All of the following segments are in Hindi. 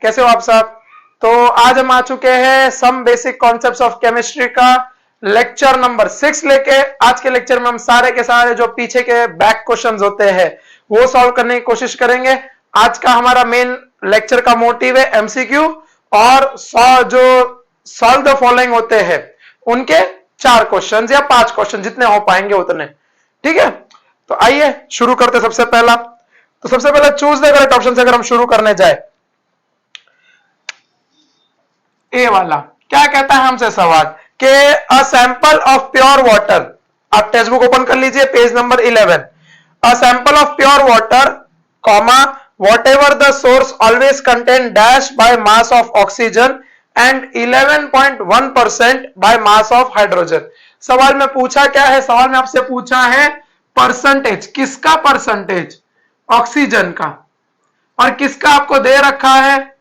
कैसे हो आप सब? तो आज हम आ चुके हैं some basic concepts of chemistry का लेक्चर नंबर 6 लेके। आज के लेक्चर में हम सारे के सारे जो पीछे के बैक क्वेश्चंस होते हैं वो सॉल्व करने की कोशिश करेंगे। आज का हमारा मेन लेक्चर का मोटिव है एमसीक्यू और जो सॉल्व द फॉलोइंग होते हैं उनके 4 क्वेश्चन या 5 क्वेश्चन जितने हो पाएंगे उतने। ठीक है, तो आइए शुरू करते। सबसे पहला चूज द करेक्ट ऑप्शन से अगर हम शुरू करने जाए, ए वाला क्या कहता है हमसे सवाल कि a sample of pure water, आप टेक्स्ट बुक ओपन कर लीजिए page number 11। A sample of pure water comma whatever the source always contain dash by mass of oxygen and 11.1% by mass of hydrogen। सवाल में पूछा क्या है? सवाल में आपसे पूछा है परसेंटेज। किसका परसेंटेज? ऑक्सीजन का। और किसका आपको दे रखा है?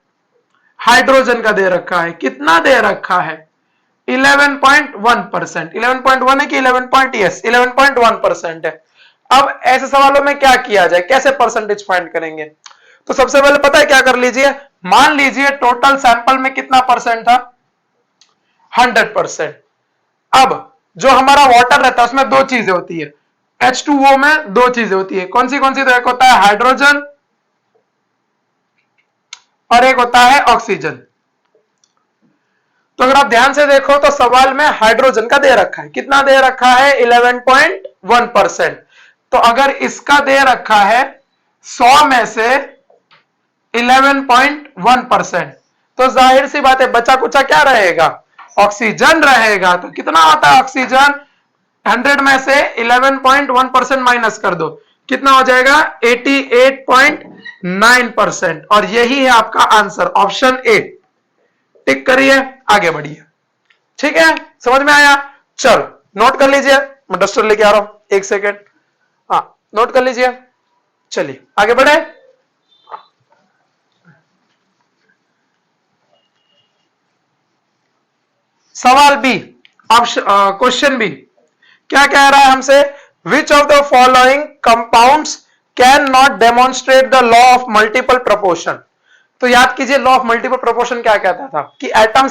हाइड्रोजन का दे रखा है। कितना दे रखा है? 11.1%। 11.1 है कि 11.1% है। अब ऐसे सवालों में क्या किया जाए, कैसे परसेंटेज फाइंड करेंगे? तो सबसे पहले पता है क्या कर लीजिए, मान लीजिए टोटल सैंपल में कितना परसेंट था? 100%। अब जो हमारा वाटर रहता है उसमें 2 चीजें होती है, H2O में 2 चीजें होती है। कौन सी? तो एक होता है हाइड्रोजन और एक होता है ऑक्सीजन। तो अगर आप ध्यान से देखो तो सवाल में हाइड्रोजन का दे रखा है। कितना दे रखा है? 11.1%। तो अगर इसका दे रखा है 100 में से 11.1%, तो जाहिर सी बात है बचा कुचा क्या रहेगा? ऑक्सीजन रहेगा। तो कितना आता है ऑक्सीजन? 100 में से 11.1% माइनस कर दो, कितना हो जाएगा? 88.9%। और यही है आपका आंसर, ऑप्शन ए। टिक करिए, आगे बढ़िए। ठीक है, समझ में आया? चलो नोट कर लीजिए, मैं डस्टर लेके आ रहा हूं, 1 सेकेंड। हाँ, नोट कर लीजिए। चलिए आगे बढ़े। सवाल बी, क्वेश्चन बी क्या कह रहा है हमसे? विच of the following compounds can not demonstrate the law of multiple proportion. तो याद कीजिए लॉ ऑफ मल्टीपल प्रोपोर्शन क्या कहता था कि एटम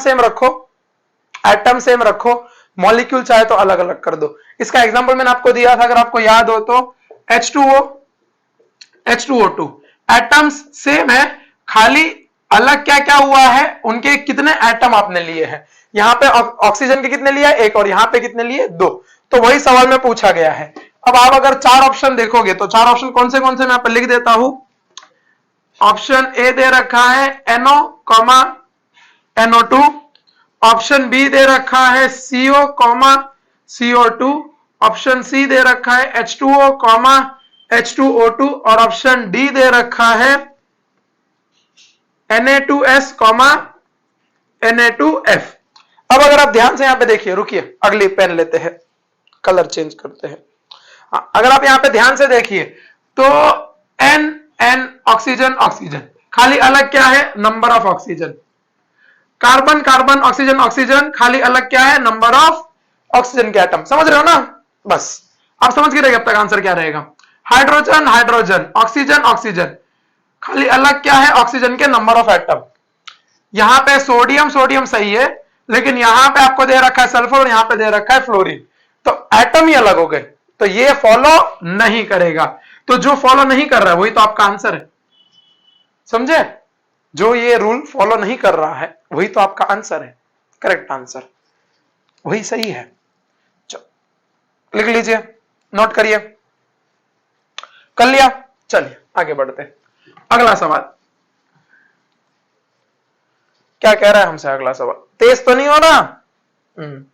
सेम रखो, मॉलिक्यूल चाहे तो अलग अलग कर दो। इसका एग्जांपल मैंने आपको दिया था, अगर आपको याद हो तो H2O, H2O2 एटम्स सेम है, खाली अलग क्या क्या हुआ है, उनके कितने एटम आपने लिए हैं। यहां पे ऑक्सीजन के कितने लिए? 1, और यहां पे कितने लिए? 2। तो वही सवाल में पूछा गया है। अब आप अगर 4 ऑप्शन देखोगे तो 4 ऑप्शन कौन से मैं यहां पर लिख देता हूं। ऑप्शन ए दे रखा है NO, NO2। ऑप्शन बी दे रखा है CO, CO2। ऑप्शन सी दे रखा है H2O, H2O2। और ऑप्शन डी दे रखा है Na2S, Na2F। अब अगर आप ध्यान से यहां पे देखिए, रुकिए अगली पेन लेते हैं, कलर चेंज करते हैं। अगर आप यहां पे ध्यान से देखिए तो N ऑक्सीजन, खाली अलग क्या है? Number of oxygen. Carbon, oxygen, खाली अलग क्या है? नंबर ऑफ ऑक्सीजन के एटम। समझ रहे हो ना? बस आप समझ के रहिए अब तक आंसर क्या रहेगा। हाइड्रोजन, ऑक्सीजन, खाली अलग क्या है? ऑक्सीजन के नंबर ऑफ एटम। यहां पे सोडियम सही है, लेकिन यहां पे आपको दे रखा है सल्फर और यहां पे दे रखा है फ्लोरीन, तो एटम ही अलग हो गए, तो ये फॉलो नहीं करेगा। तो जो फॉलो नहीं कर रहा है वही तो आपका आंसर है, समझे? जो ये रूल फॉलो नहीं कर रहा है वही तो आपका आंसर है, करेक्ट आंसर वही सही है। लिख लीजिए, नोट करिए। कर लिया? चलिए आगे बढ़ते हैं। अगला सवाल क्या कह रहा है हमसे? अगला सवाल तेज तो नहीं हो रहा?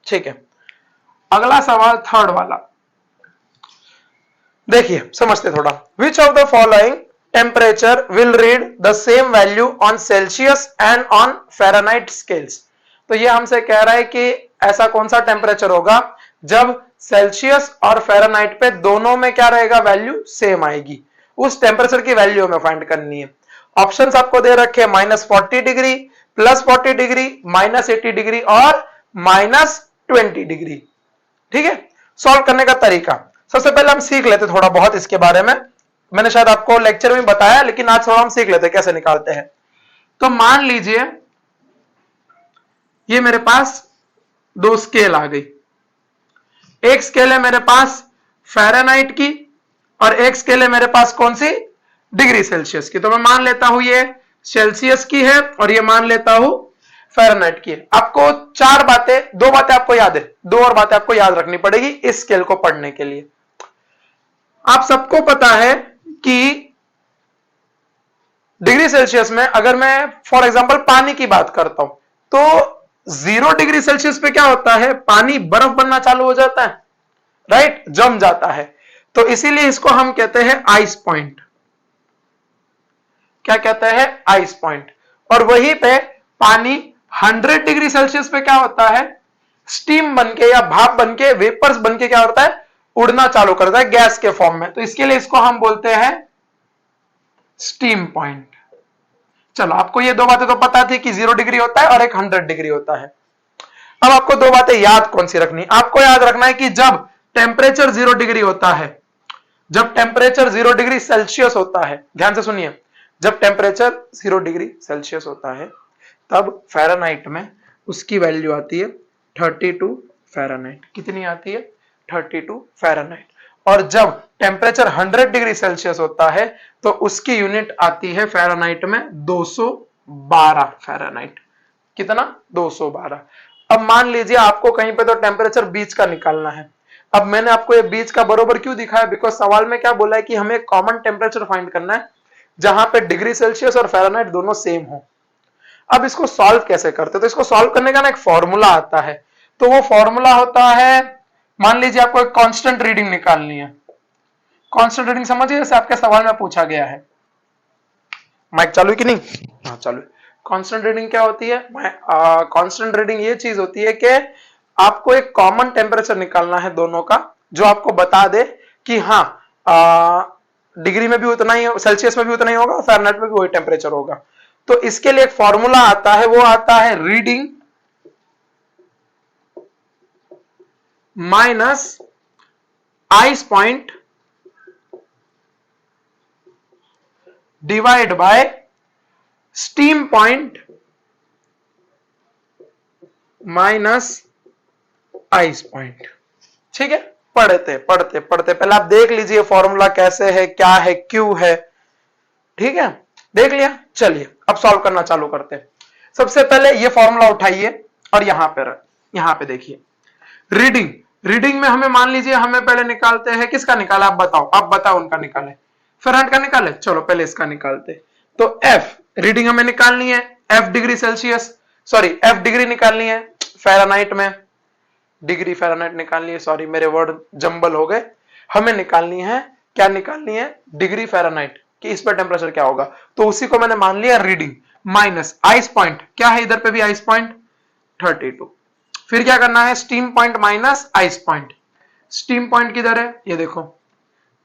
ठीक है। अगला सवाल थर्ड वाला देखिए, समझते थोड़ा। विच of the following temperature will read the same value on Celsius and on Fahrenheit scales. तो ये हमसे कह रहा है कि ऐसा कौन सा टेम्परेचर होगा जब सेल्सियस और फ़ारेनहाइट पे दोनों में क्या रहेगा? वैल्यू सेम आएगी। उस टेम्परेचर की वैल्यू हमें फाइंड करनी है। ऑप्शंस आपको दे रखे हैं -40 डिग्री, +40 डिग्री, -80 डिग्री और -20 डिग्री। ठीक है, सॉल्व करने का तरीका सबसे पहले हम सीख लेते थोड़ा बहुत इसके बारे में। मैंने शायद आपको लेक्चर में बताया, लेकिन आज थोड़ा हम सीख लेते कैसे निकालते हैं। तो मान लीजिए ये मेरे पास दो स्केल आ गई। एक स्केल है मेरे पास फ़ारेनहाइट की और एक स्केल है मेरे पास कौन सी, डिग्री सेल्सियस की। तो मैं मान लेता हूं ये सेल्सियस की है और ये मान लेता हूं फ़ारेनहाइट की है। आपको चार बातें, दो बातें आपको याद है, दो और बातें आपको याद रखनी पड़ेगी इस स्केल को पढ़ने के लिए। आप सबको पता है कि डिग्री सेल्सियस में अगर मैं फॉर एग्जांपल पानी की बात करता हूं तो 0 डिग्री सेल्सियस पे क्या होता है, पानी बर्फ बनना चालू हो जाता है, राइट, जम जाता है। तो इसीलिए इसको हम कहते हैं आइस पॉइंट। क्या कहते हैं, आइस पॉइंट। और वहीं पे पानी 100 डिग्री सेल्सियस पे क्या होता है, स्टीम बनके या भाप बनके, वेपर्स बनके क्या होता है, उड़ना चालू करता है गैस के फॉर्म में। तो इसके लिए इसको हम बोलते हैं स्टीम पॉइंट। चलो, आपको ये दो बातें तो पता थी कि 0 डिग्री होता है और एक 100 डिग्री होता है। अब आपको दो बातें याद कौन सी रखनी, आपको याद रखना है कि जब टेम्परेचर 0 डिग्री होता है, जब टेम्परेचर 0 डिग्री सेल्सियस होता है, ध्यान से सुनिए, जब टेम्परेचर 0 डिग्री सेल्सियस होता है तब फ़ारेनहाइट में उसकी वैल्यू आती है 32 फ़ारेनहाइट। कितनी आती है, 32 फ़ारेनहाइट। और जब टेम्परेचर 100 डिग्री सेल्सियस होता है तो उसकी यूनिट आती है फ़ारेनहाइट में 212 फ़ारेनहाइट। कितना, 212। अब मान लीजिए आपको कहीं पे तो टेम्परेचर बीच का निकालना है। अब मैंने आपको ये बीच का बरोबर क्यों दिखाया, बिकॉज सवाल में क्या बोला है कि हमें कॉमन टेम्परेचर फाइंड करना है जहां पे डिग्री सेल्सियस और फ़ारेनहाइट दोनों सेम हो। अब इसको सॉल्व कैसे करते, तो इसको सॉल्व करने का ना एक फॉर्मूला आता है। तो वो फॉर्मूला होता है, मान लीजिए आपको एक कांस्टेंट रीडिंग निकालनी है। कांस्टेंट रीडिंग समझिए, जैसे आपके सवाल में पूछा गया है। माइक चालू है कि नहीं, हाँ चालू है। कांस्टेंट रीडिंग क्या होती है, कांस्टेंट रीडिंग ये चीज होती है कि आपको एक कॉमन टेम्परेचर निकालना है दोनों का, जो आपको बता दे कि हाँ डिग्री में भी उतना ही, सेल्सियस में भी उतना ही होगा, फ़ारेनहाइट में भी वही टेम्परेचर होगा। तो इसके लिए एक फॉर्मूला आता है, वो आता है reading minus ice point divide by steam point minus ice point. ठीक है, पढ़ते पढ़ते पढ़ते पहले आप देख लीजिए फॉर्मूला कैसे है, क्या है, क्यों है। ठीक है, देख लिया, चलिए अब सॉल्व करना चालू करते हैं। सबसे पहले ये फॉर्मूला उठाइए और यहां पे देखिए रीडिंग। रीडिंग में हमें मान लीजिए हमें पहले निकालते हैं, किसका निकाला, आप बताओ उनका निकाले, फ़ारेनहाइट का निकाले। चलो पहले इसका निकालते। तो एफ रीडिंग हमें निकालनी है, F degree Celsius, sorry F degree निकालनी है फ़ारेनहाइट में, डिग्री फ़ारेनहाइट निकालनी है, सॉरी मेरे वर्ड जंबल हो गए। हमें निकालनी है, क्या निकालनी है, डिग्री फ़ारेनहाइट कि इस पर टेम्परेचर क्या होगा। तो उसी को मैंने मान लिया रीडिंग माइनस आइस पॉइंट, क्या है इधर पे भी आइस पॉइंट 32। फिर क्या करना है, steam point minus ice point. Steam point किधर है, ये देखो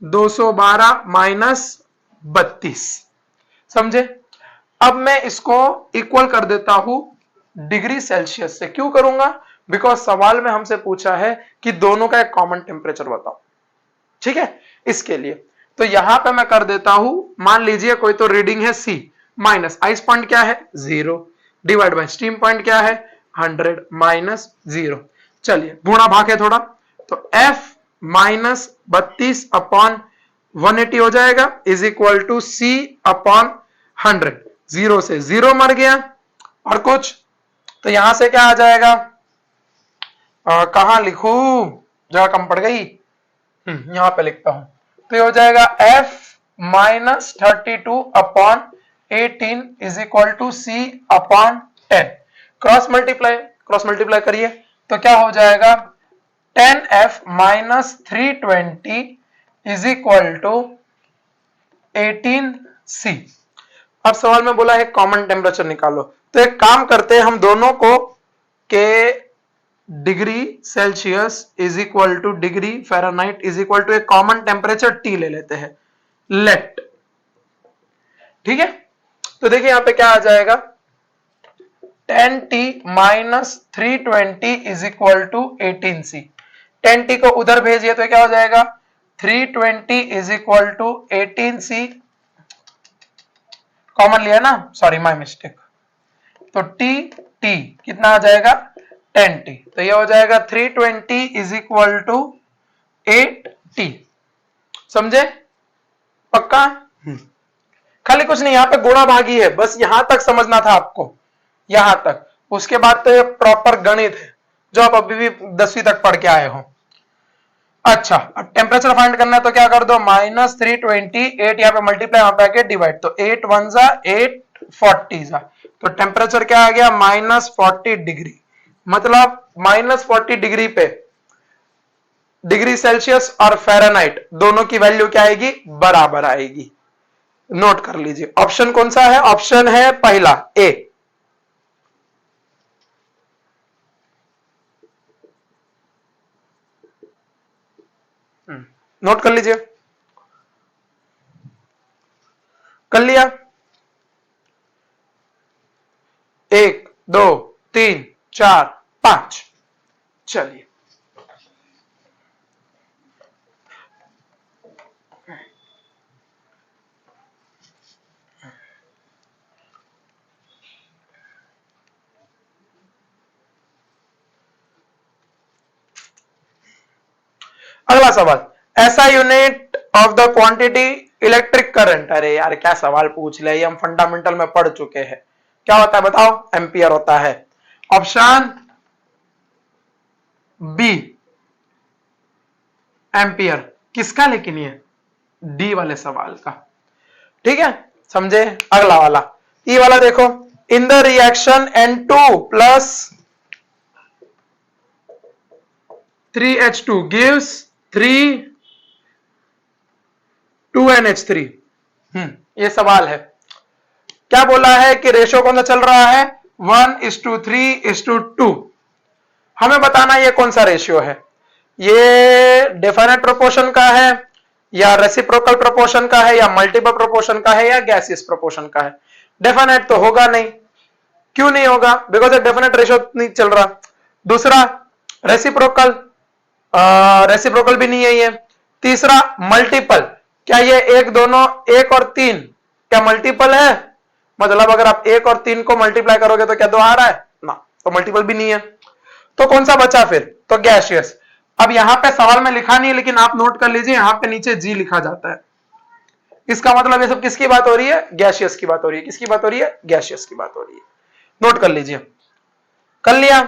212 माइनस 32, समझे। अब मैं इसको इक्वल कर देता हूं डिग्री सेल्सियस से। क्यों करूंगा, बिकॉज सवाल में हमसे पूछा है कि दोनों का एक कॉमन टेम्परेचर बताओ। ठीक है, इसके लिए तो यहां पे मैं कर देता हूं, मान लीजिए कोई तो रीडिंग है सी, माइनस आइस पॉइंट क्या है 0, डिवाइड बाय स्टीम पॉइंट क्या है 100 माइनस 0। चलिए गुणा भाग है थोड़ा, तो F माइनस 32 अपॉन 180 हो जाएगा, is equal to C upon 100। 0 से 0 मर गया और कुछ, तो यहां से क्या आ जाएगा, कहां लिखू, जगह कम पड़ गई, यहां पे लिखता हूं। तो ये हो जाएगा F minus 32 upon 18 is equal to C upon 10। Cross multiply करिए तो क्या हो जाएगा, 10F minus 320 is equal to 18C। अब सवाल में बोला है कॉमन टेम्परेचर निकालो, तो एक काम करते हैं, हम दोनों को के degree Celsius is equal to degree Fahrenheit is equal to एक कॉमन टेम्परेचर T ले लेते हैं, लेट। ठीक है, तो देखिए यहां पे क्या आ जाएगा, 10T minus 320 is equal to 18C। 10T को उधर भेजिए तो क्या हो जाएगा, 320 is equal to 18C। Common लिया ना, सॉरी माय मिस्टेक। तो टी कितना आ जाएगा 10t, तो ये हो जाएगा 320 इज इक्वल टू 8t। समझे? पक्का? खाली कुछ नहीं, यहां पे गुणा भागी है, बस यहां तक समझना था आपको, यहां तक। उसके बाद तो ये प्रॉपर गणित है जो आप अभी भी 10वीं तक पढ़ के आए हो। अच्छा, अब टेम्परेचर फाइंड करना है तो क्या कर दो, -320, 8 यहाँ पे मल्टीप्लाई, यहाँ पे आके डिवाइड, तो 8 1 जा 8 40 जा, तो टेम्परेचर क्या आ गया -40 डिग्री। मतलब -40 डिग्री पे डिग्री सेल्सियस और फ़ारेनहाइट दोनों की वैल्यू क्या आएगी, बराबर आएगी। नोट कर लीजिए, ऑप्शन कौन सा है, ऑप्शन है पहला ए। नोट कर लीजिए, कर लिया? 1 2 3 4 5, चलिए अगला सवाल, ऐसा unit of the quantity electric current. अरे यार क्या सवाल पूछ लिया, ये हम फंडामेंटल में पढ़ चुके हैं। क्या होता है बताओ, एम्पियर होता है। ऑप्शन बी एम्पियर, किसका लेकिन ये डी वाले सवाल का, ठीक है? समझे? अगला वाला ई वाला देखो, in the reaction N2 plus 3H2 gives 2NH3। ये सवाल है, क्या बोला है कि रेशियो कौन सा चल रहा है, 1:3:2। हमें बताना ये कौन सा रेशियो है, ये डेफिनेट प्रोपोर्शन का है या रेसिप्रोकल प्रोपोर्शन का है या मल्टीपल प्रोपोर्शन का है या गैसियस प्रोपोर्शन का है। डेफिनेट तो होगा नहीं, क्यों नहीं होगा, बिकॉज डेफिनेट रेशियो नहीं चल रहा। दूसरा रेसिप्रोकल, रेसिप्रोकल भी नहीं है ये। तीसरा मल्टीपल, क्या ये एक दोनों, एक और तीन क्या मल्टीपल है, मतलब अगर आप एक और तीन को मल्टीप्लाई करोगे तो क्या दो आ रहा है ना, तो मल्टीपल भी नहीं है। तो कौन सा बचा फिर, तो गैसियस। अब यहां पे सवाल में लिखा नहीं है लेकिन आप नोट कर लीजिए, यहां पे नीचे जी लिखा जाता है। इसका मतलब ये सब किसकी बात हो रही है, गैसियस की बात हो रही है। किसकी बात हो रही है, गैसियस की बात हो रही है। नोट कर लीजिए, कर लिया?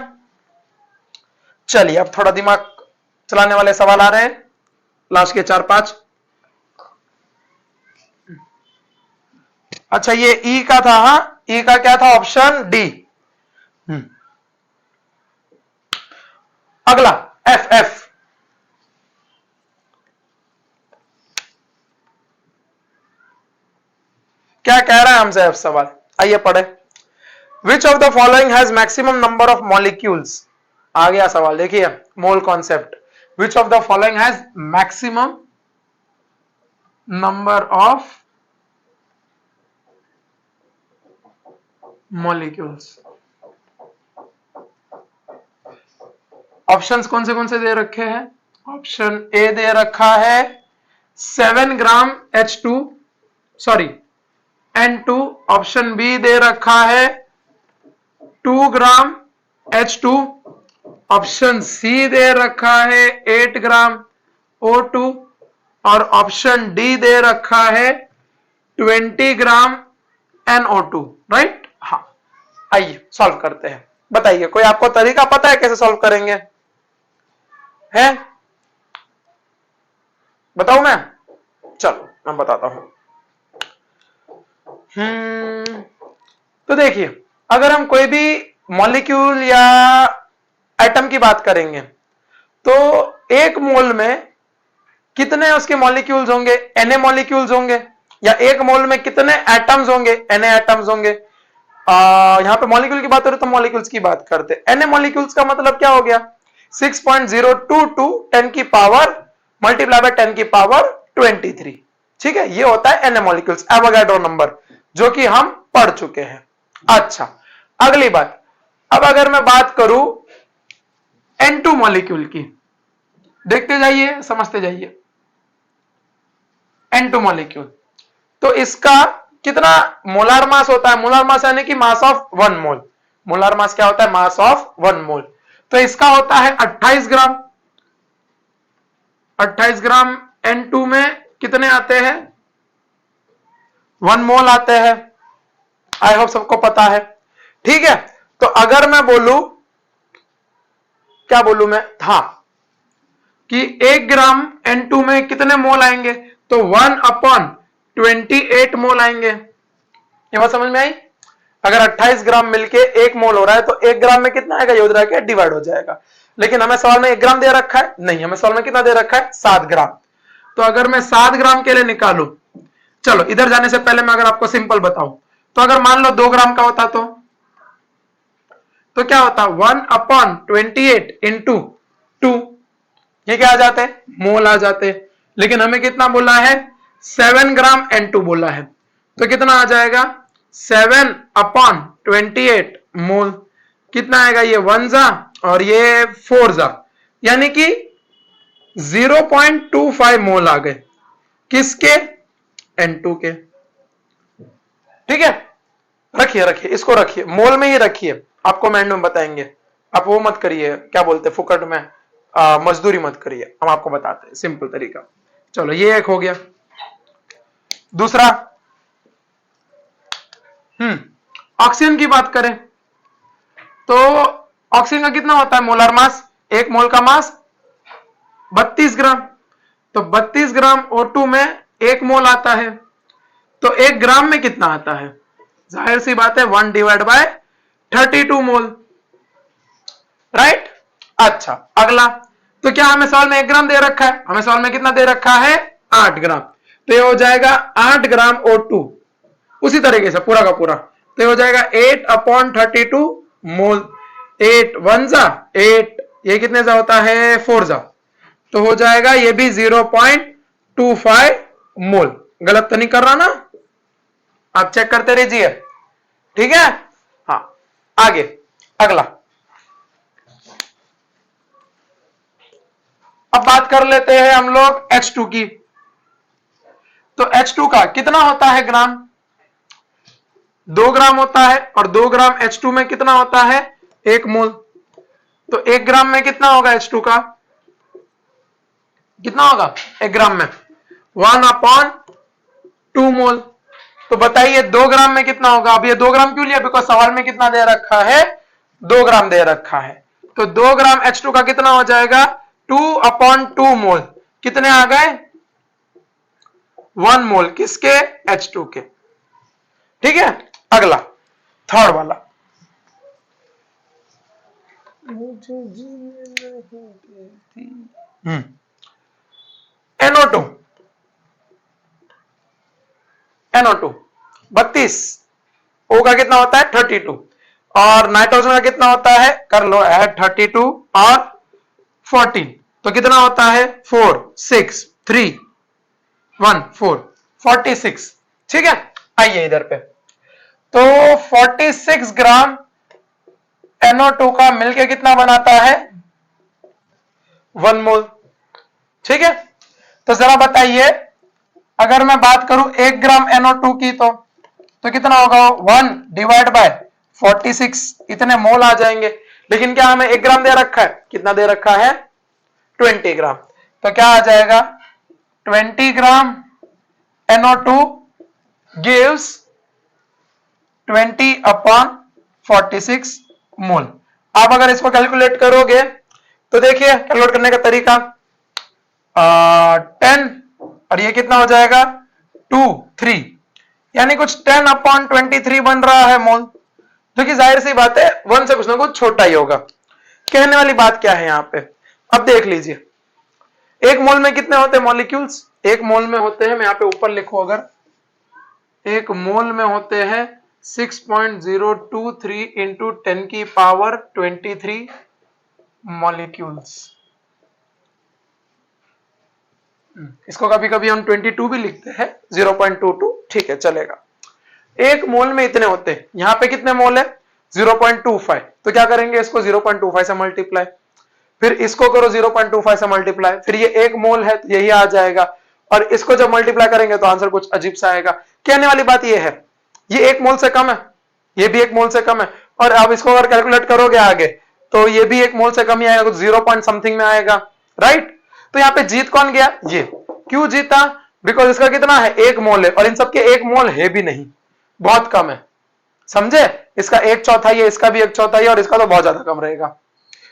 चलिए अब थोड़ा दिमाग चलाने वाले सवाल आ रहे हैं, लास्ट के 4-5। अच्छा ये ई का था, हाँ ई का क्या था, ऑप्शन डी। अगला एफ, क्या कह रहा है हमसे एफ सवाल, आइए पढ़े। Which of the following has maximum number of molecules. आ गया सवाल, देखिए mole concept. Which of the following has maximum number of molecules. Options कौन से दे रखे हैं, ऑप्शन ए दे रखा है 7 gram H2 sorry N2, option B दे रखा है 2 ग्राम H2, ऑप्शन सी दे रखा है 8 ग्राम O2 और ऑप्शन डी दे रखा है 20 ग्राम NO2। राइट? हाँ, आइए सॉल्व करते हैं। बताइए कोई आपको तरीका पता है कैसे सॉल्व करेंगे, है? बताऊं मैं? चलो मैं बताता हूं। तो देखिए, अगर हम कोई भी मॉलिक्यूल या एटम की बात करेंगे तो एक मोल में कितने उसके मॉलिक्यूल्स होंगे, Na मॉलिक्यूल्स होंगे, या एक मोल में कितने एटम्स होंगे, Na एटम्स होंगे। यहां पे मॉलिक्यूल की बात हो रही तो मॉलिक्यूल्स की बात करते। Na मॉलिक्यूल्स का मतलब क्या हो गया, 6.022 10 की पावर मल्टीप्लाई बाय 10 की पावर 23। ठीक है, ये होता है Na मॉलिक्यूल्स, एवोगाड्रो नंबर, जो कि हम पढ़ चुके हैं। अच्छा, अगली बात, अब अगर मैं बात करूं N2 मॉलिक्यूल की, देखते जाइए समझते जाइए। N2 मॉलिक्यूल, तो इसका कितना मोलार मास होता है? मोलार मास यानी कि mass of 1 mole. Molar mass क्या होता है? मास ऑफ 1 मोल। तो इसका होता है 28 ग्राम। 28 ग्राम N2 में कितने आते हैं? 1 मोल आते हैं। आई होप सबको पता है। ठीक है, तो अगर मैं बोलूं, क्या बोलूं मैं, हाँ, कि 1 ग्राम N2 में कितने मोल आएंगे? तो 1/28 मोल आएंगे। ये बात समझ में आई? अगर 28 ग्राम मिलके 1 मोल हो रहा है तो 1 ग्राम में कितना आएगा? योद रखिए, डिवाइड हो जाएगा। लेकिन हमें सवाल में 1 ग्राम दे रखा है, नहीं, हमें सवाल में कितना दे रखा है? 7 ग्राम। तो अगर मैं 7 ग्राम के लिए निकालू, चलो इधर जाने से पहले मैं अगर आपको सिंपल बताऊं, तो अगर मान लो 2 ग्राम का होता तो क्या होता? 1/28 इंटू 2, ये क्या आ जाते हैं? मोल आ जाते हैं। लेकिन हमें कितना बोला है? 7 ग्राम N2 बोला है, तो कितना आ जाएगा? 7/28 मोल। कितना आएगा? ये 1 जा और ये 4 जा, यानी कि 0.25 मोल आ गए। किसके? N2 के। ठीक है, रखिए रखिए, इसको रखिए, मोल में ही रखिए, आपको मैं एंड में बताएंगे। आप वो मत करिए, क्या बोलते, फुकट में मजदूरी मत करिए, हम आपको बताते हैं सिंपल तरीका। चलो ये एक हो गया। दूसरा, ऑक्सीजन की बात करें तो ऑक्सीजन का कितना होता है मोलार मास? 1 मोल का मास 32 ग्राम। तो 32 ग्राम O2 में 1 मोल आता है, तो 1 ग्राम में कितना आता है? जाहिर सी बात है 1/32 मोल, राइट। अच्छा, अगला, तो क्या हमें सवाल में 1 ग्राम दे रखा है? हमें सवाल में कितना दे रखा है? 8 ग्राम। तो ये हो जाएगा 8 ग्राम O2, उसी तरीके से पूरा का पूरा, तो ये हो जाएगा 8/32 मोल। 8 1 जा 8, ये कितने जा होता है? 4 जा, तो हो जाएगा ये भी 0.25 मोल। गलत तो नहीं कर रहा ना? आप चेक करते रहिए, ठीक है। हाँ, आगे अगला, अब बात कर लेते हैं हम लोग H2 की। तो H2 का कितना होता है ग्राम? 2 ग्राम होता है, और 2 ग्राम H2 में कितना होता है? 1 मोल। तो 1 ग्राम में कितना होगा H2 का? कितना होगा 1 ग्राम में? 1/2 मोल। तो बताइए 2 ग्राम में कितना होगा? अब ये 2 ग्राम क्यों लिया? बिकॉज सवाल में कितना दे रखा है? 2 ग्राम दे रखा है। तो 2 ग्राम H2 का कितना हो जाएगा? 2/2 मोल। कितने आ गए? 1 मोल। किसके? H2 के। ठीक है, अगला थर्ड वाला, NO2। NO2 32, O का कितना होता है? 32, और नाइट्रोजन का कितना होता है? कर लो ऐड, 32 और 14, तो कितना होता है? 4 6 3 1 4 46। ठीक है, आइए इधर पे, तो 46 ग्राम NO2 का मिलके कितना बनाता है? 1 मोल। ठीक है, तो जरा बताइए, अगर मैं बात करूं 1 ग्राम NO2 की, तो कितना होगा? 1/46, इतने मोल आ जाएंगे। लेकिन क्या हमें 1 ग्राम दे रखा है? कितना दे रखा है? 20 ग्राम। तो क्या आ जाएगा? 20 ग्राम NO2 gives 20/46 मोल। आप अगर इसको कैलकुलेट करोगे तो देखिए कैलकुलेट करने का तरीका, 10, और ये कितना हो जाएगा? 2 3, यानी कुछ 10/23 बन रहा है मोल, जो कि जाहिर सी बात है 1 से कुछ ना कुछ छोटा ही होगा। कहने वाली बात क्या है यहाँ पे? अब देख लीजिए, 1 मोल में कितने होते हैं मॉलिक्यूल्स? 1 मोल में होते हैं, मैं यहाँ पे ऊपर लिखूं अगर, 1 मोल में होते हैं 6.023 इंटू 10 की पावर 23 मॉलिक्यूल्स। इसको कभी कभी हम 22 भी लिखते हैं, 0.22, ठीक है चलेगा। 1 मोल में इतने होते हैं, यहां पे कितने मोल है? 0.25, तो क्या करेंगे? इसको 0.25 से मल्टीप्लाई, फिर इसको करो 0.25 से मल्टीप्लाई, फिर ये 1 मोल है तो यही आ जाएगा, और इसको जब मल्टीप्लाई करेंगे तो आंसर कुछ अजीब सा आएगा। कहने वाली बात ये है, ये 1 मोल से कम है, ये भी 1 मोल से कम है, और अब इसको अगर कैलकुलेट करोगे आगे तो ये भी 1 मोल से कम ही आएगा, कुछ 0 पॉइंट समथिंग में आएगा, राइट। तो यहाँ पे जीत कौन गया? ये। क्यों जीता? बिकॉज इसका कितना है? 1 मोल है, और इन सबके 1 मोल है भी नहीं, बहुत कम है, समझे। इसका 1/4 है, इसका भी 1/4 है, और इसका तो बहुत ज्यादा कम रहेगा।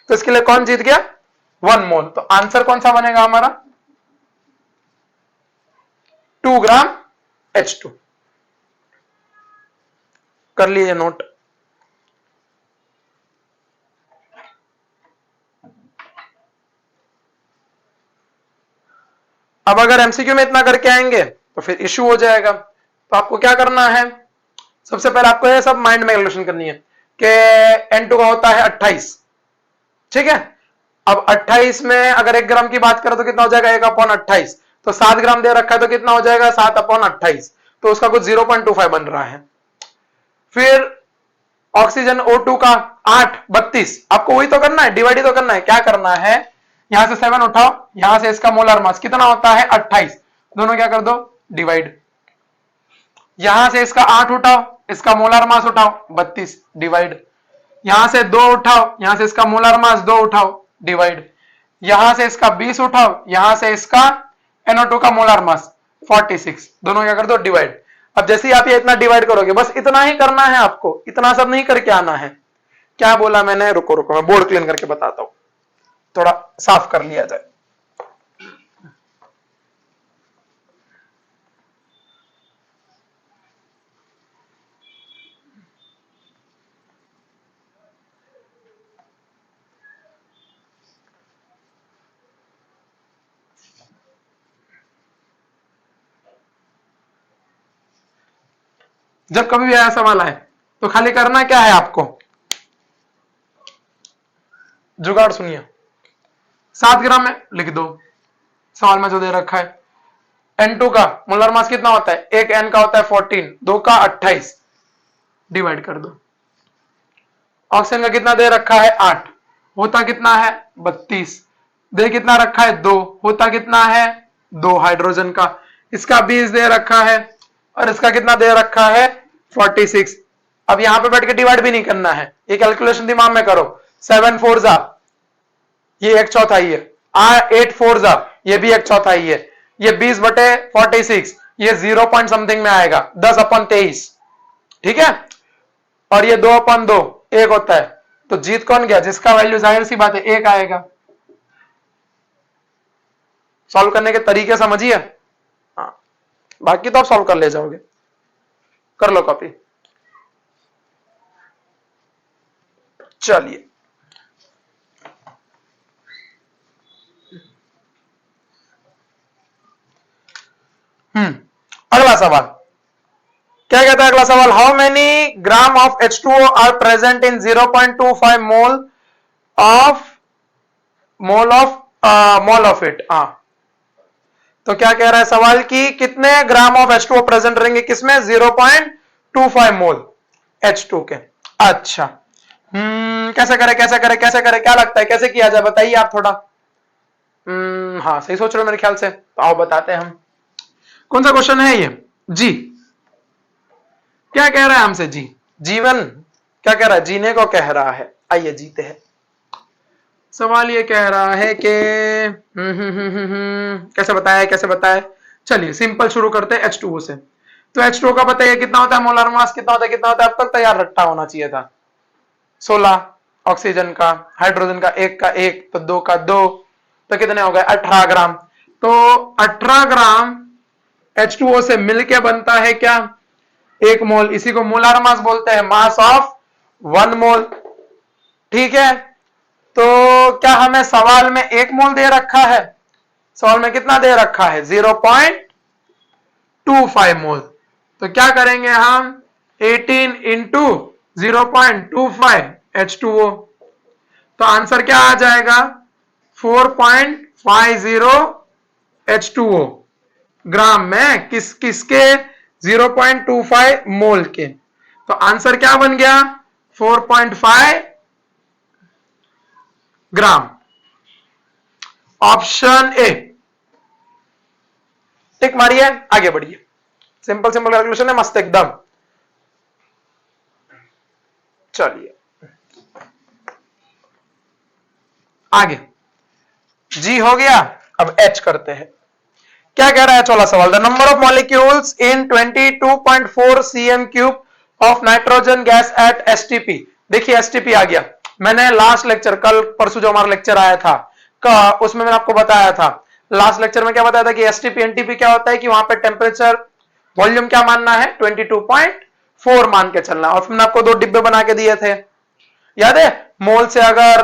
तो इसके लिए कौन जीत गया? 1 मोल। तो आंसर कौन सा बनेगा हमारा? 2 ग्राम H2। कर लीजिए नोट। अब अगर एमसीक्यू में इतना करके आएंगे तो फिर इश्यू हो जाएगा। तो आपको क्या करना है, सबसे पहले आपको ये सब माइंड में कैलकुलेशन करनी है कि N2 का होता है 28, ठीक है। अब 28 में अगर 1 ग्राम की बात करें तो कितना हो जाएगा? 1/28। तो 7 ग्राम दे रखा है तो कितना हो जाएगा? 7/28। तो उसका कुछ 0.25 बन रहा है। फिर ऑक्सीजन O2 का 8/32, आपको वही तो करना है, डिवाइड तो करना है। क्या करना है, यहां से 7 उठाओ, यहां से इसका मोलर मास कितना होता है? 28, दोनों क्या कर दो? डिवाइड। यहां से इसका 8 उठाओ, इसका मोलर मास उठाओ, 32, डिवाइड। यहां से 2 उठाओ, यहां से इसका मोलर मास 2 उठाओ, डिवाइड। यहां से इसका 20 उठाओ, यहां से इसका NO2 का मोलर मास 46, दोनों क्या कर दो? डिवाइड। अब जैसे ही आप ये इतना डिवाइड करोगे, बस इतना ही करना है आपको, इतना सब नहीं करके आना है। क्या बोला मैंने? रुको रुको, मैं बोर्ड क्लीन करके बताता हूं, थोड़ा साफ कर लिया जाए। जब कभी भी ऐसा सवाल आए तो खाली करना क्या है आपको? जुगाड़ सुनिए। 7 ग्राम में लिख दो, सवाल में जो दे रखा है। N2 का मोलर मास कितना होता है? 1 N का होता है 14, 2 का 28, डिवाइड कर दो। ऑक्सीजन का कितना दे रखा है? 8, होता कितना है? 32। दे कितना रखा है? 2, होता कितना है? 2 हाइड्रोजन का। इसका 20 दे रखा है, और इसका कितना दे रखा है? 46। अब यहां पे बैठ के डिवाइड भी नहीं करना है, ये कैलकुलेशन दिमाग में करो। 7 4 जा, ये 1/4 ही है। 8 4 जा, ये भी 1/4 ही है। ये 20/46, ये 0 पॉइंट समथिंग में आएगा, 10/23, ठीक है। और ये 2/2 1 होता है। तो जीत कौन गया? जिसका वैल्यू जाहिर सी बात है 1 आएगा। सॉल्व करने के तरीके समझिए, हाँ, बाकी तो आप सॉल्व कर ले जाओगे। कर लो कॉपी। चलिए, अगला सवाल क्या कहता है? अगला सवाल, how many gram of H2O are present in 0.25 mole of it. हाँ, तो क्या कह रहा है सवाल की कितने ग्राम ऑफ H2O प्रेजेंट रहेंगे किसमें? 0.25 मोल H2 के। अच्छा, कैसे करें कैसे करें कैसे करें, क्या लगता है कैसे किया जाए? बताइए आप थोड़ा। हाँ, सही सोच रहे हो मेरे ख्याल से। तो आओ बताते हैं हम। कौन सा क्वेश्चन है ये? जी, क्या कह रहा है हमसे? जी, जीवन क्या कह रहा है? जीने को कह रहा है। आइए जीते हैं। सवाल ये कह रहा है कि कैसे बताए कैसे बताए। चलिए सिंपल शुरू करते हैं H2O से। तो H2O का बताइए कितना होता है? मोलर मास कितना होता है? कितना होता है? अब तक तैयार रट्टा होना चाहिए था। 16 ऑक्सीजन का, हाइड्रोजन का 1 का 1, तो 2 का 2, तो कितने हो गए? 18 ग्राम। तो 18 ग्राम H2O से मिलके बनता है क्या? 1 मोल। इसी को मोलर मास बोलते हैं, मास ऑफ 1 मोल, ठीक है। तो क्या हमें सवाल में 1 मोल दे रखा है? सवाल में कितना दे रखा है? 0.25 मोल। तो क्या करेंगे हम? 18 इंटू 0.25 H2O। तो आंसर क्या आ जाएगा? 4.50 H2O ग्राम में, किसके? 0.25 मोल के। तो आंसर क्या बन गया? 4.5 ग्राम। Option A. टिक मारिए, आगे बढ़िए। सिंपल सिंपल कैलकुलेशन है, मस्त एकदम। चलिए आगे, जी हो गया, अब एच करते हैं। क्या कह रहा है 16 सवाल, the number of molecules in 22.4 cm cube of nitrogen gas at STP. देखिए एसटीपी आ गया, मैंने लास्ट लेक्चर, कल परसों जो हमारा लेक्चर आया था उसमें मैंने आपको बताया था, लास्ट लेक्चर में क्या बताया था कि एसटीपी एनटीपी क्या होता है कि वहां पे टेम्परेचर वॉल्यूम क्या मानना है 22.4 मान के चलना, और फिर मैंने आपको 2 डिब्बे बना के दिए थे, याद है। मोल से अगर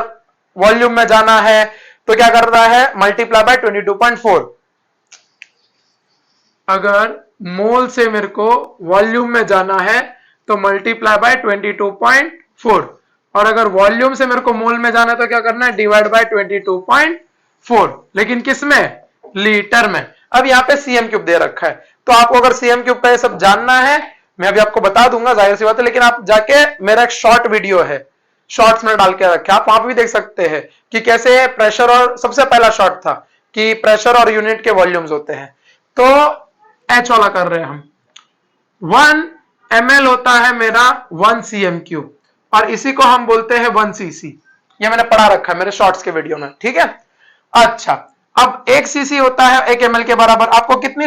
वॉल्यूम में जाना है तो क्या करना है, मल्टीप्लाई बाय 22.4। अगर मोल से मेरे को वॉल्यूम में जाना है तो मल्टीप्लाई बाय 22.4, और अगर वॉल्यूम से मेरे को मोल में जाना है तो क्या करना है, डिवाइड बाय 22.4, लेकिन किस में, लीटर में। अब यहाँ पे सीएम क्यूब दे रखा है, तो आपको अगर सीएम क्यूब का ये सब जानना है मैं अभी आपको बता दूंगा, जाहिर सी बात है, लेकिन आप जाके मेरा एक शॉर्ट वीडियो है, शॉर्ट्स में डाल के रखे, आप वहां भी देख सकते हैं कि कैसे प्रेशर, और सबसे पहला शॉर्ट था कि प्रेशर और यूनिट के वॉल्यूम्स होते हैं। तो एच वाला कर रहे हैं हम, 1 ml होता है मेरा 1 cm क्यूब, और इसी को हम बोलते हैं 1 cc, ये मैंने पढ़ा रखा है मेरे शॉर्ट्स के वीडियो में, ठीक है। अच्छा, अब 1 cc होता है 1 ml के बराबर, आपको कितनी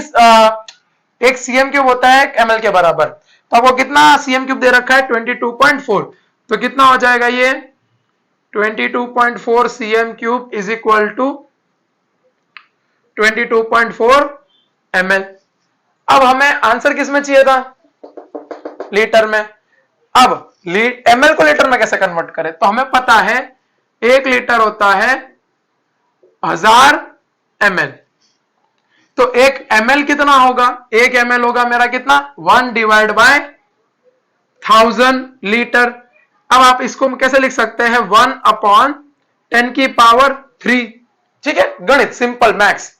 1 cm क्यूब होता है 1 ml के बराबर, तो आपको कितना cm क्यूब दे रखा है 22.4, तो कितना हो जाएगा ये 22.4 cm cube is equal to 22.4 ml। अब हमें आंसर किस में चाहिए था, लीटर में। अब ml को लीटर में कैसे कन्वर्ट करें, तो हमें पता है 1 लीटर होता है 1000 ml, तो 1 ml कितना होगा, 1 ml होगा मेरा कितना 1 डिवाइड बाय 1000 लीटर। अब आप इसको कैसे लिख सकते हैं 1 अपॉन 10 की पावर 3, ठीक है, गणित सिंपल मैथ्स,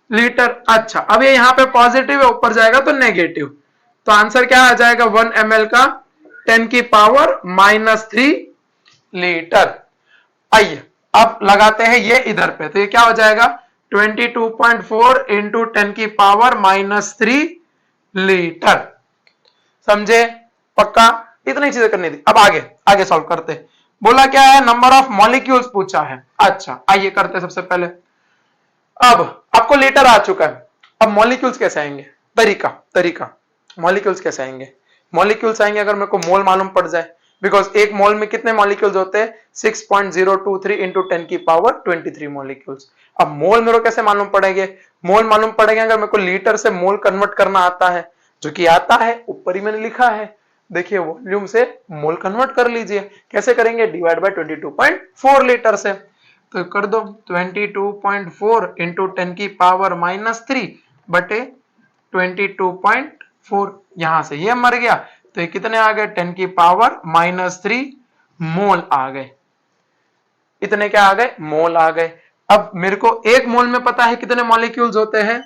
लीटर। अच्छा, अब ये यहां पे पॉजिटिव है, ऊपर जाएगा तो नेगेटिव, तो आंसर क्या आ जाएगा 1 ml का 10 की पावर -3 लीटर। आइए अब लगाते हैं ये इधर पे, तो ये क्या हो जाएगा 22.4 इंटू 10 की पावर -3 लीटर। समझे, पक्का, इतनी चीजें करनी थी। अब आगे आगे सॉल्व करते, बोला क्या है, नंबर ऑफ मॉलिक्यूल्स पूछा है। अच्छा आइए करते, सबसे पहले अब आपको लीटर आ चुका है, अब मॉलिक्यूल्स कैसे आएंगे, तरीका तरीका मॉलिक्यूल्स कैसे आएंगे, मॉलिक्यूल्स आएंगे अगर मेरे को मोल मालूम पड़ जाए, बिकॉज एक मोल में कितने मॉलिक्यूल्स होते हैं 6.023 इंटू 10 की पावर 23 मॉलिक्यूल्स। अब मोल मेरे को कैसे मालूम पड़ेंगे, मोल मालूम पड़ेंगे अगर मेरे को लीटर से मोल कन्वर्ट करना आता है, जो कि आता है, ऊपर ही मैंने लिखा है, देखिए वॉल्यूम से मोल कन्वर्ट कर लीजिए, कैसे करेंगे, डिवाइड बाय 22.4 लीटर से, तो कर दो 22.4 इंटू 10 की पावर -3 बटे 22.4, यहां से ये मर गया, तो ये कितने आ गए 10 की पावर -3 मोल आ गए, इतने क्या आ गए, मोल आ गए। अब मेरे को एक मोल में पता है कितने मॉलिक्यूल्स होते हैं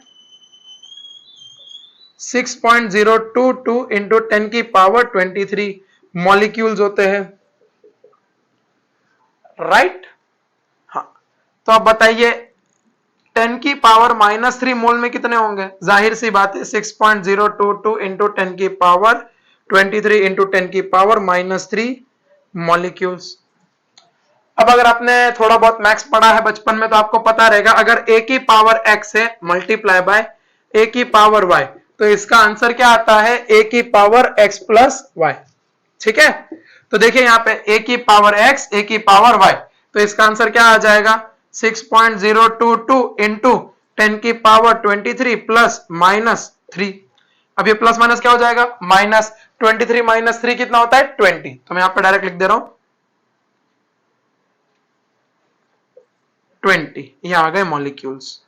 6.022 इंटू 10 की पावर 23 मॉलिक्यूल्स होते हैं, राइट। हाँ, तो अब बताइए 10 की पावर -3 मोल में कितने होंगे, जाहिर सी बात है 6.022 इंटू 10 की पावर 23 इंटू 10 की पावर -3 मॉलिक्यूल्स। अब अगर आपने थोड़ा बहुत मैथ्स पढ़ा है बचपन में तो आपको पता रहेगा, अगर a की पावर x है मल्टीप्लाई बाय a की पावर y, तो इसका आंसर क्या आता है a की पावर x प्लस y, ठीक है। तो देखिए यहाँ पे a की पावर x, a की पावर y, तो इसका आंसर क्या आ जाएगा 6.022 इंटू 10 की पावर 23 प्लस -3। अब ये प्लस माइनस क्या हो जाएगा, -23 -3 कितना होता है 20, तो मैं यहाँ पे डायरेक्ट लिख दे रहा हूं 20, ये आ गए मॉलिक्यूल्स।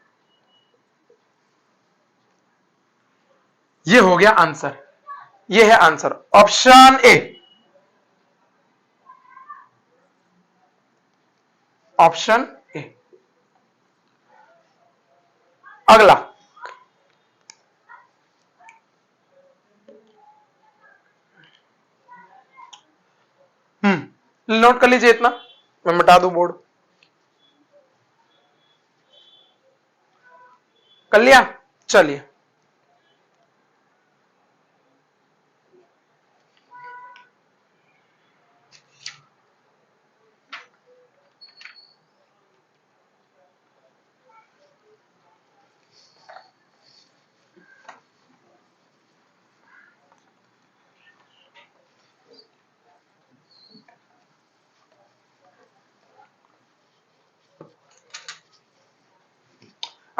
ये हो गया आंसर, ये है answer option A, option A. अगला नोट कर लीजिए, इतना मैं मिटा दूं बोर्ड, कर लिया। चलिए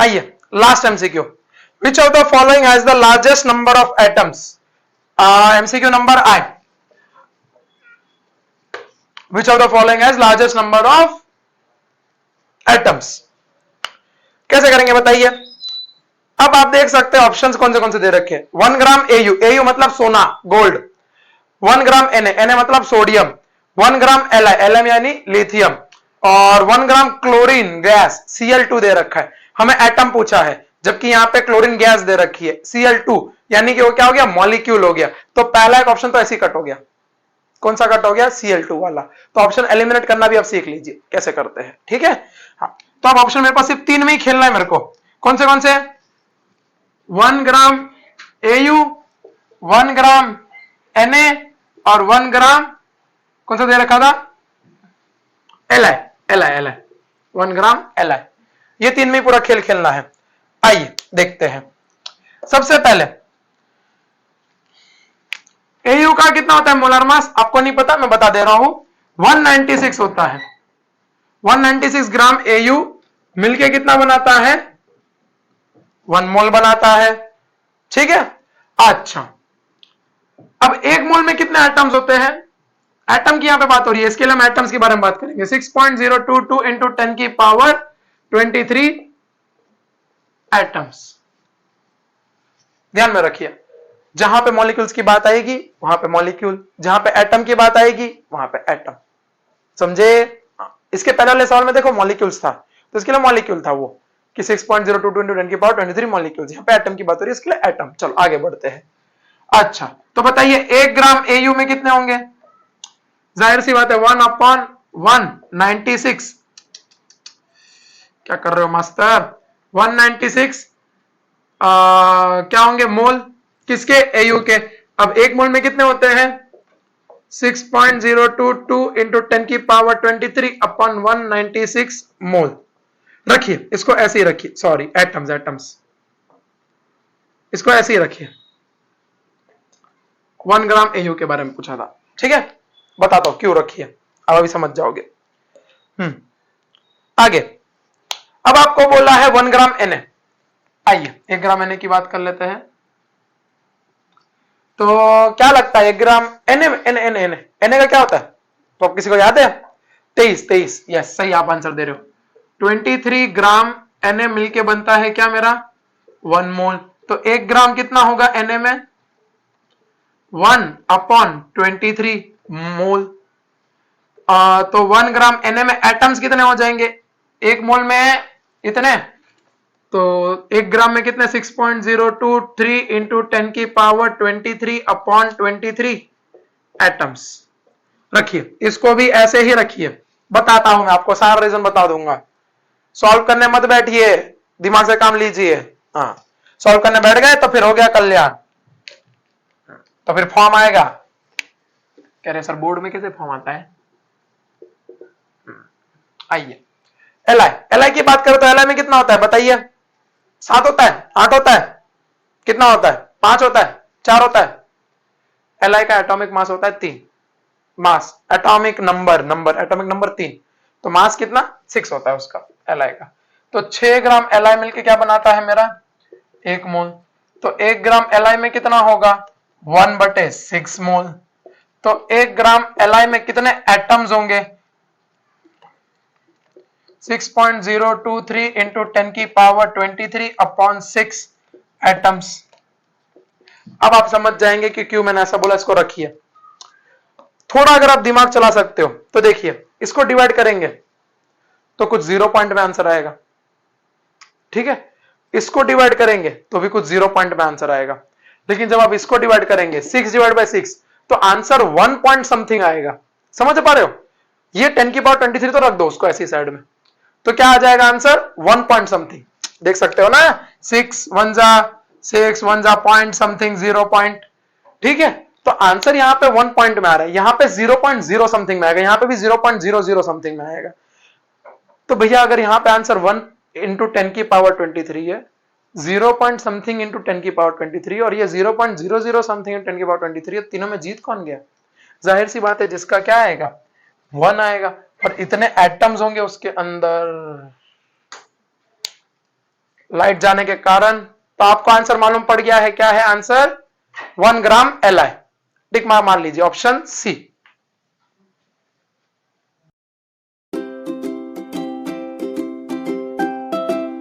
आइए last MCQ, which of the following has the largest number of atoms, MCQ number 8, which of the following has largest number of atoms. कैसे करेंगे बताइए। अब आप देख सकते हैं ऑप्शंस कौन से दे रखे हैं। 1 ग्राम एयू, एयू मतलब सोना गोल्ड, 1 ग्राम एन एन मतलब सोडियम, 1 ग्राम एल एलएम यानी लिथियम, और 1 ग्राम क्लोरीन गैस Cl2 दे रखा है। हमें एटम पूछा है, जबकि यहां पे क्लोरीन गैस दे रखी है Cl2, यानी कि वो क्या हो गया, मॉलिक्यूल हो गया। तो पहला एक ऑप्शन तो ऐसे ही कट हो गया। कौन सा कट हो गया, Cl2 वाला। तो ऑप्शन एलिमिनेट करना भी आप सीख लीजिए कैसे करते हैं, ठीक है। हाँ, तो अब ऑप्शन मेरे पास सिर्फ 3 में ही खेलना है मेरे को। कौन से 1 ग्राम एयू, 1 ग्राम Na और 1 ग्राम कौन सा दे रखा था, Li 1 ग्राम Li। ये 3 में पूरा खेल खेलना है। आइए देखते हैं। सबसे पहले Au का कितना होता है मोलर मास, आपको नहीं पता, मैं बता दे रहा हूं, 196 होता है। 196 ग्राम Au मिलके कितना बनाता है, 1 मोल बनाता है, ठीक है। अच्छा, अब 1 मोल में कितने एटम्स होते हैं, एटम की यहां पे बात हो रही है, इसके लिए हम एटम्स के बारे में बात करेंगे। 6.022 इंटू 10 की पावर 23 एटम्स। ध्यान में रखिए, जहां पे मॉलिक्यूल्स की बात आएगी वहां पे मॉलिक्यूल, जहां पे एटम की बात आएगी वहां पे एटम, समझे। इसके पहले वाले सवाल में देखो मॉलिक्यूल्स था, तो इसके लिए मॉलिक्यूल था वो कि 6.022 इंटू 10 की पावर 23 मॉलिक्यूल्स। यहां पे एटम की बात हो रही है, इसके लिए एटम। चलो आगे बढ़ते हैं। अच्छा, तो बताइए 1 ग्राम एयू में कितने होंगे, जाहिर सी बात है 1/196। क्या कर रहे हो मास्टर, 196 क्या होंगे मोल, किसके, एयू के। अब 1 मोल में कितने होते हैं, 6.022 इंटू 10 की पावर 23 अपॉन 196 मोल। रखिए इसको ऐसे ही रखिए, सॉरी एटम्स, इसको ऐसे ही रखिए। 1 ग्राम एयू के बारे में पूछा था, ठीक है, बताता हूं क्यों रखिए, अब अभी समझ जाओगे। आगे, अब आपको बोला है 1 ग्राम Na। आइए 1 ग्राम Na की बात कर लेते हैं। तो क्या लगता है 1 ग्राम Na का क्या होता है, तो किसी को याद है, 23, यस सही आप आंसर दे रहे हो। 23 ग्राम Na मिलके बनता है क्या मेरा, 1 मोल। तो 1 ग्राम कितना होगा Na में, 1/23 मोल। तो 1 ग्राम Na में एटम्स कितने हो जाएंगे, 1 मोल में इतने, तो 1 ग्राम में कितने, 6.023 इंटू 10 की पावर 23 अपॉन 23 एटम्स। रखिए इसको भी ऐसे ही रखिए, बताता हूं मैं आपको, सारा रीजन बता दूंगा। सॉल्व करने मत बैठिए, दिमाग से काम लीजिए। हाँ, सॉल्व करने बैठ गए तो फिर हो गया कल्याण, तो फिर फॉर्म आएगा। कह रहे सर बोर्ड में कैसे फॉर्म आता है। आइए एल की बात करो तो एल में कितना होता है बताइए, 7 होता है, 8 होता है, कितना होता है, 5 होता है, 4 होता है। एल का एटॉमिक मास होता है 3, मास एटॉमिक नंबर 3, तो मास कितना 6 होता है उसका एल का। तो 6 ग्राम एल मिलके क्या बनाता है मेरा, 1 मोल। तो 1 ग्राम एल में कितना होगा, 1/6 मोल। तो 1 ग्राम एल में कितने एटम्स होंगे, 6.023 इंटू 10 की पावर 23 अपॉन 6 एटम्स। अब आप समझ जाएंगे कि क्यों मैंने ऐसा बोला। इसको रखिए, थोड़ा अगर आप दिमाग चला सकते हो तो देखिए, इसको डिवाइड करेंगे तो कुछ 0 पॉइंट में आंसर आएगा, ठीक है। इसको डिवाइड करेंगे तो भी कुछ 0 पॉइंट में आंसर आएगा, लेकिन जब आप इसको डिवाइड करेंगे 6/6 तो आंसर 1 पॉइंट समथिंग आएगा। समझ पा रहे हो, ये 10 की पावर 23 तो रख दो उसको ऐसी साइड में, तो क्या आ जाएगा आंसर 1 पॉइंट समथिंग। देख सकते हो ना, 6 1 जा 6 1 जा पॉइंट समथिंग 0 पॉइंट, ठीक है। तो आंसर यहां पे 1 पॉइंट में आ रहा है, यहां पे 0.0 समथिंग में आएगा, यहां पे भी 0.00 समथिंग में आएगा। तो भैया अगर यहां पे आंसर 1 इंटू 10 की पावर 23 है, 0 पॉइंट समथिंग इंटू 10 की पावर 23 और ये 0.00 समथिंग इंटू 10 की पावर 23 है, तीनों में जीत कौन गया, जाहिर सी बात है जिसका क्या आएगा 1 आएगा। और इतने एटम्स होंगे उसके अंदर, लाइट जाने के कारण, तो आपको आंसर मालूम पड़ गया है, क्या है आंसर? 1 ग्राम Li। टिक मार लीजिए, ऑप्शन सी।